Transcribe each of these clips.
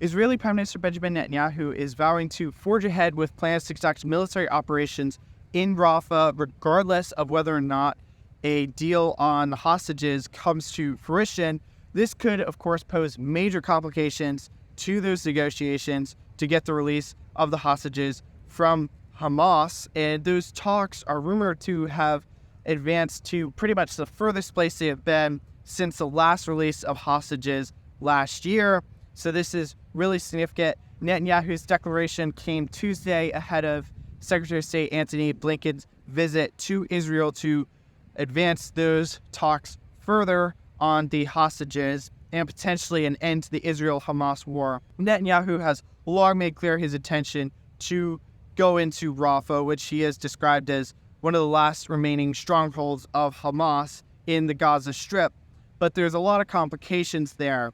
Israeli Prime Minister Benjamin Netanyahu is vowing to forge ahead with plans to conduct military operations in Rafah, regardless of whether or not a deal on the hostages comes to fruition. This could, of course, pose major complications to those negotiations to get the release of the hostages from Hamas. And those talks are rumored to have advanced to pretty much the furthest place they have been since the last release of hostages last year. So this is really significant. Netanyahu's declaration came Tuesday ahead of Secretary of State Antony Blinken's visit to Israel to advance those talks further on the hostages and potentially an end to the Israel-Hamas war. Netanyahu has long made clear his intention to go into Rafah, which he has described as one of the last remaining strongholds of Hamas in the Gaza Strip. But there's a lot of complications there.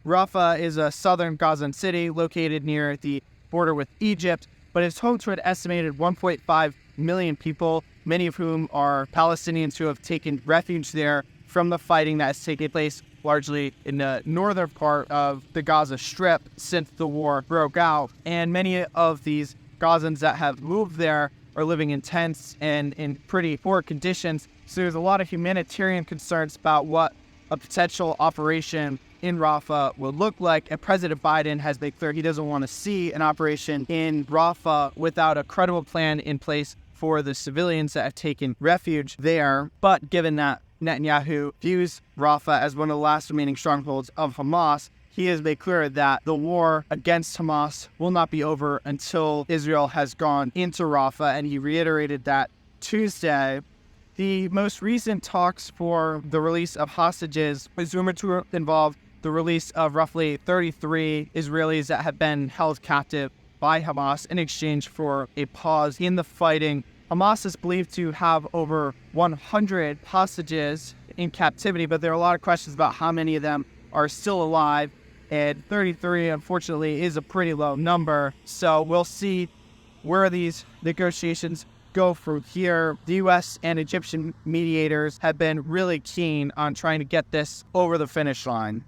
Rafah is a southern Gazan city located near the border with Egypt, but it's home to an estimated 1.5 million people, many of whom are Palestinians who have taken refuge there from the fighting that has taken place largely in the northern part of the Gaza Strip since the war broke out. And many of these Gazans that have moved there are living in tents and in pretty poor conditions. So there's a lot of humanitarian concerns about what a potential operation in Rafah will look like. And President Biden has made clear he doesn't want to see an operation in Rafah without a credible plan in place for the civilians that have taken refuge there. But given that Netanyahu views Rafah as one of the last remaining strongholds of Hamas, he has made clear that the war against Hamas will not be over until Israel has gone into Rafah, and he reiterated that Tuesday. The most recent talks for the release of hostages is rumored to involve the release of roughly 33 Israelis that have been held captive by Hamas in exchange for a pause in the fighting. Hamas is believed to have over 100 hostages in captivity, but there are a lot of questions about how many of them are still alive, and 33, unfortunately, is a pretty low number. So we'll see where these negotiations go from here. The U.S. and Egyptian mediators have been really keen on trying to get this over the finish line.